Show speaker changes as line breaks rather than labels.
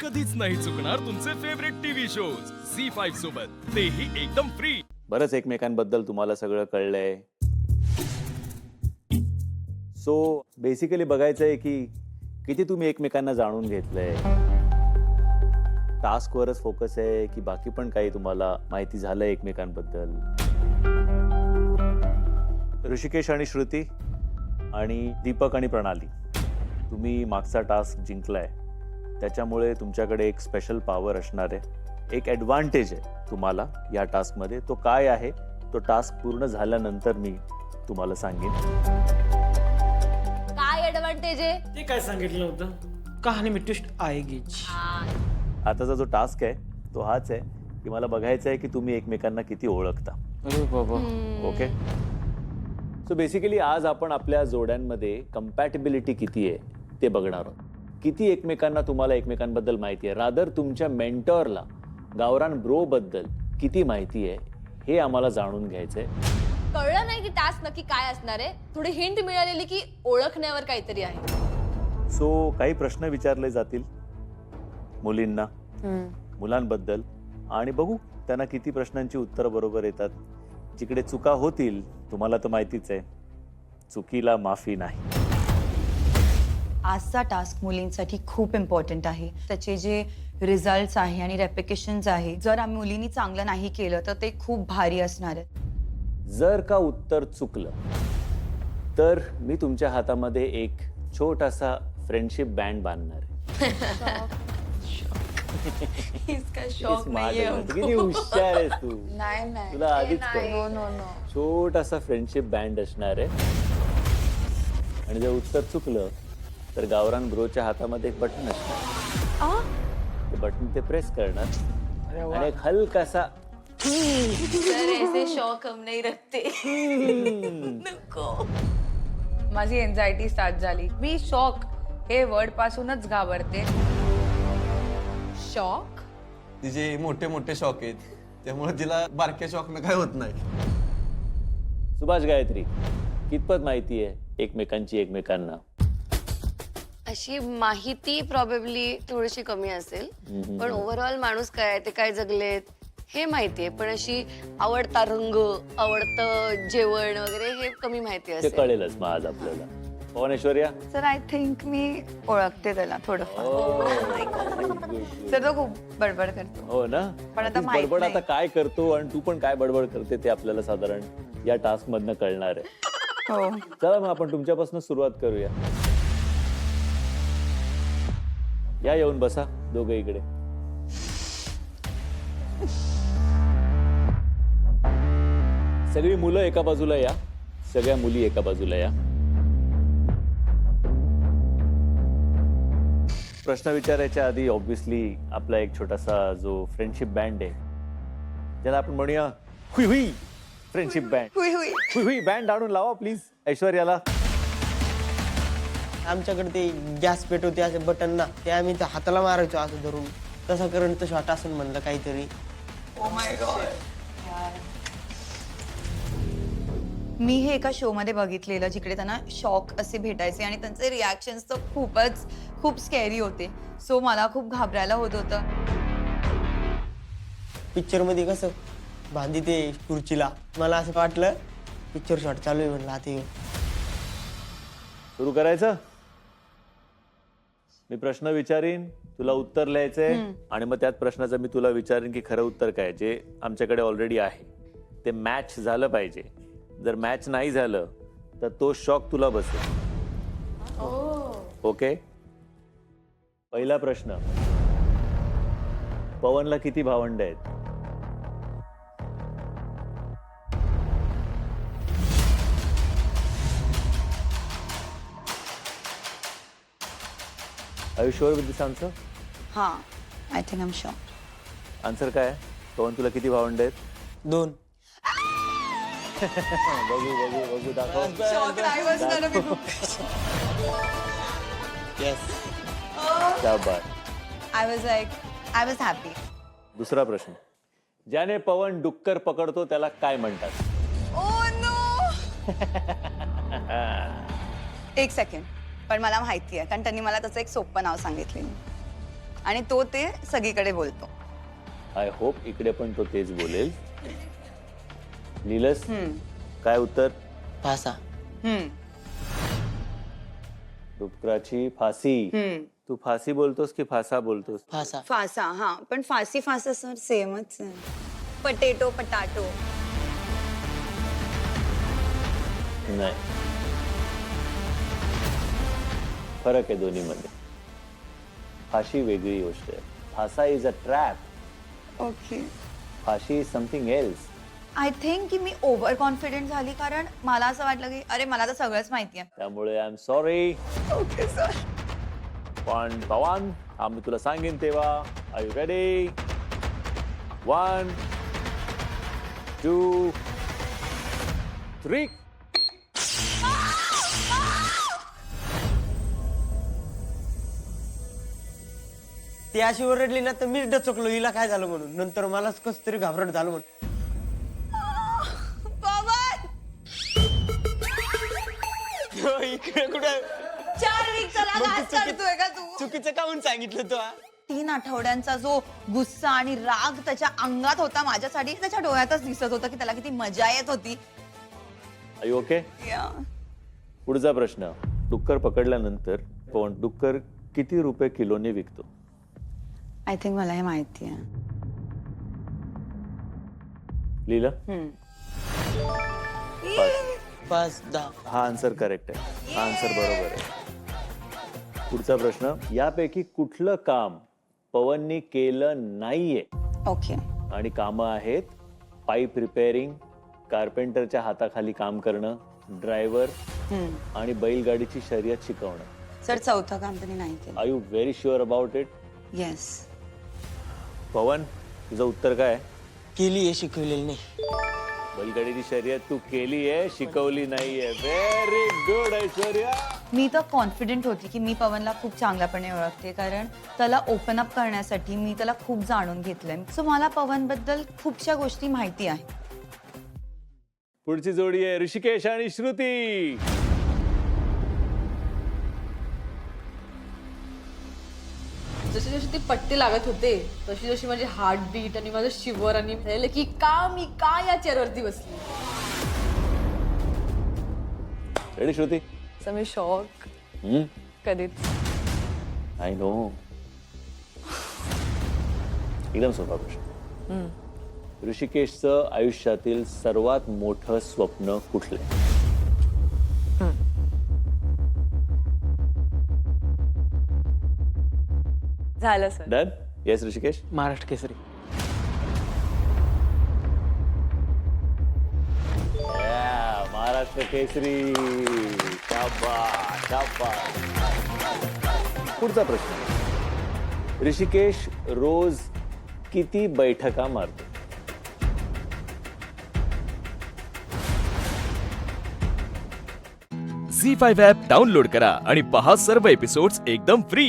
कधीच नाही चुकणार तुमचे फेवरेट टीव्ही शोज झी5 सोबत, तेही एकदम फ्री.
बरंच एकमेकांबद्दल तुम्हाला सगळं कळलंय. सो बेसिकली बघायचं आहे की किती तुम्ही एकमेकांना जाणून घेतलंय. टास्कवरच फोकस आहे की बाकी पण काही तुम्हाला माहिती झालं एकमेकांबद्दल. ऋषिकेश आणि श्रुती आणि दीपक आणि प्रणाली, तुम्ही मागचा टास्क जिंकलाय, त्याच्यामुळे तुमच्याकडे एक स्पेशल पॉवर असणार आहे. एक ॲडव्हान्टेज आहे तुम्हाला या टास्कमध्ये. तो काय आहे तो टास्क पूर्ण झाल्यानंतर मी तुम्हाला सांगेन.
काय ऍडव्हान्टेज आहे?
ते काय सांगितलं होतं, कहाणी में ट्विस्ट आएगीच.
आताचा जो टास्क आहे तो हाच आहे की मला बघायचं आहे की तुम्ही एकमेकांना किती ओळखता.
अरे बाबा.
ओके. सो बेसिकली आज आपण आपल्या जोड्यांमध्ये कम्पॅटेबिलिटी किती आहे ते बघणार आहोत. किती एकमेकांना तुम्हाला एकमेकांबद्दल माहिती आहे. रादर तुमच्या मेंटॉरला गावरान ब्रो बद्दल किती माहिती आहे हे आम्हाला जाणून घ्यायचंय.
कळलं नाही की टास्क नक्की काय असणार आहे. थोडी हिंट मिळालेली की ओळखण्यावर काहीतरी आहे.
सो काही प्रश्न विचारले जातील मुलींना मुलांबद्दल आणि बघू त्यांना किती प्रश्नांची उत्तरं बरोबर येतात. जिकडे चुका होतील तुम्हाला तर माहितीच आहे, चुकीला माफी नाही.
आजचा टास्क मुलींसाठी खूप इम्पॉर्टंट आहे. त्याचे जे रिझल्ट्स आहे आणि रेप्लिकेशन्स आहे, जर आम्ही मुलींनी चांगलं नाही केलं तर ते खूप भारी असणार आहे.
जर का उत्तर चुकलं तर मी तुमच्या हातामध्ये एक छोटासा फ्रेंडशिप बँड बांधणार आहे.
इसका
किती
शौक
smart
नाहीये
आहे ना,
हमको.
किती हुशार आहेस तू.
नाही
तुला आधीच कळलं.
No no no.
छोटासा फ्रेंडशिप बँड असणार आहे आणि जर उत्तर चुकलं तर गावरान ब्रोच्या हातामध्ये एक बटन असणार. ते बटन ते प्रेस करणार आणि एक हलकासा
सर ऐसे शौक हम नहीं रखते. नको.
माझी एन्झायटी स्टार्ट झाली. मी शॉक हे वर्ड पासूनच घाबरते.
शॉक?
तिचे मोठे मोठे शॉक आहेत, त्यामुळे तिला बारक्या शॉकनं काय होत नाही.
सुभाष गायत्री, कितपत माहिती आहे एकमेकांची एकमेकांना?
अशी माहिती प्रॉबेबली थोडीशी कमी असेल, पण ओव्हरऑल माणूस काय आहे, ते काय जगलेत हे माहिती आहे. पण अशी आवडता रंग, आवडतं जेवण वगैरे हे कमी माहिती
ते
असेल.
कळेलच मग आज आपल्याला. पवन ऐश्वर्या,
सर आय थिंक मी ओळखते त्याला थोडंफार. सर तो खूप बडबड करतो.
हो ना.
पण आता
तीच
माहित
बडबड
नाही.
आता काय करतो आणि तू पण काय बडबड करते ते आपल्याला साधारण या टास्क मधनं कळणार आहे.
हो.
चला मग आपण तुमच्यापासून सुरुवात करूया. या येऊन बसा दोघे इकडे. सगळी मुलं एका बाजूला या, सगळ्या मुली एका बाजूला या. प्रश्न विचारायच्या आधी ऑब्व्हियसली आपला एक छोटासा जो फ्रेंडशिप बँड आहे, ज्याला आपण म्हणूया हुई हुई फ्रेंडशिप बँड.
हुई हुई.
हुई हुई बँड आणून लावा प्लीज ऐश्वर्याला.
आमच्याकडे ते गॅस पेट होते असे बटन ना, ते आम्ही त्या हाताला मारायचो असं धरून. तसा करंट शॉट असं म्हणलं काहीतरी.
मी हे एका शो मध्ये बघितलेलं जिकडे त्यांना शॉक असे भेटायचे आणि त्यांचे रिॲक्शन्स तर खूप स्कॅरी होते. सो मला खूप घाबरायला होत होतं.
पिक्चर मध्ये कसं बांधी ते खुर्चीला, मला असं वाटलं पिक्चर शॉट चालू आहे म्हणलं आता.
सुरू करायचं. मी प्रश्न विचारीन, तुला उत्तर लिहायचंय आणि मग त्याच प्रश्नाचं मी तुला विचारीन की खरं उत्तर काय, जे आमच्याकडे ऑलरेडी आहे ते मॅच झालं पाहिजे. जर मॅच नाही झालं तर तो शॉक तुला बसेल. ओके. पहिला प्रश्न, पवनला किती भावंड आहेत? Are you sure with this answer?
हां, I think I am sure.
Answer काय आहे? पवन, तुला किती भावंड आहेत?
2.
बघू बघू बघू दाखव.
येस.
क्या बात.
I was happy.
दुसरा प्रश्न, ज्याने पवन डुक्कर पकडतो त्याला काय म्हणतात?
एक सेकंड, पण मला माहिती आहे कारण त्यांनी मला त्याचं एक सोपं नाव सांगितले.
आणि तो ते सगळीकडे बोलतो.
आय होप इकडे पण तो तेच बोलेल. लिहिलंस काय उत्तर?
फासा.
हम्म.
डुकराची फासी. तू फासी बोलतोस की फासा बोलतोस?
फासा.
फासा, हा, पण फासी फासा सर सेमच आहे. Potato potato.
नाही, फरक आहे दोन्हीमध्ये. फाशी वेगळी गोष्ट आहे. फासा इज अ ट्रॅप.
ओके.
फाशी is something else.
I think की मी ओव्हर कॉन्फिडेंट झाली, कारण मला असं वाटलं की अरे मला तर सगळंच माहिती आहे.
त्यामुळे I am sorry.
Okay sir.
पण पवन, हा मी तुला सांगेन तेव्हा. Are you ready? 1 2 3.
ती अशी ओरडली ना तर मीच डचकलो हिला काय झालं म्हणून. नंतर मलाच कसं तरी घाबरट झालं म्हणून. इकडे कुठे
4 वीकचा राग आज काढतोय का तू?
चुकीचं काहून सांगितलं तू?
3 आठवड्यांचा जो गुस्सा आणि राग त्याच्या अंगात होता माझ्यासाठी, त्याच्या डोळ्यातच दिसत होतं की त्याला किती मजा येत होती.
Are you okay? पुढचा प्रश्न. डुक्कर पकडल्यानंतर पण डुक्कर किती रुपये किलोने विकतो?
आय थिंक मला हे माहिती आहे.
लिहिलं?
5-10.
हा आन्सर करेक्ट आहे. हा आन्सर बरोबर आहे. पुढचा प्रश्न. यापैकी कुठलं काम पवननी केलं नाहीये?
ओके.
आणि कामं आहेत पाईप रिपेअरिंग, कार्पेंटरच्या हाताखाली काम करणं, ड्रायव्हर आणि बैलगाडीची शर्यत शिकवणं.
सर चौथं काम त्यांनी नाही केलं.
Are you very sure about it?
Yes.
Pavan, तुझं उत्तर काय?
केली हे शिकवलेली नाही.
बैलगाडीची शर्यत तू केली आहे, शिकवली नाहीये. Very good Aishwarya.
मी तर कॉन्फिडेंट होती की मी पवनला खूप चांगल्यापणे ओळखते, कारण त्याला ओपन अप करण्यासाठी मी त्याला खूप जाणून घेतलंय. सो मला पवनबद्दल खूपशा गोष्टी माहिती आहे.
पुढची जोडी आहे ऋषिकेश आणि श्रुती.
जशी जशी ती पट्टी लागत होते तशी जशी माझी हार्ट बीट आणि माझं शिवर आणि झालेलं की मी का या चेअरवरती बसली.
रेडी श्रुती?
मी शॉक. कधीच.
I know. एकदम सोपा प्रश्न. ऋषिकेशचं आयुष्यातील सर्वात मोठं स्वप्न कुठलं?
झालं sir.
Done? Yes Rishikesh?
Maharashtra Kesari.
Maharashtra Kesari. शाबास, शाबास. पुढचा प्रश्न. ऋषिकेश रोज किती बैठका मारतो?
झी 5 ॲप डाउनलोड करा आणि पहा सर्व एपिसोड्स एकदम फ्री.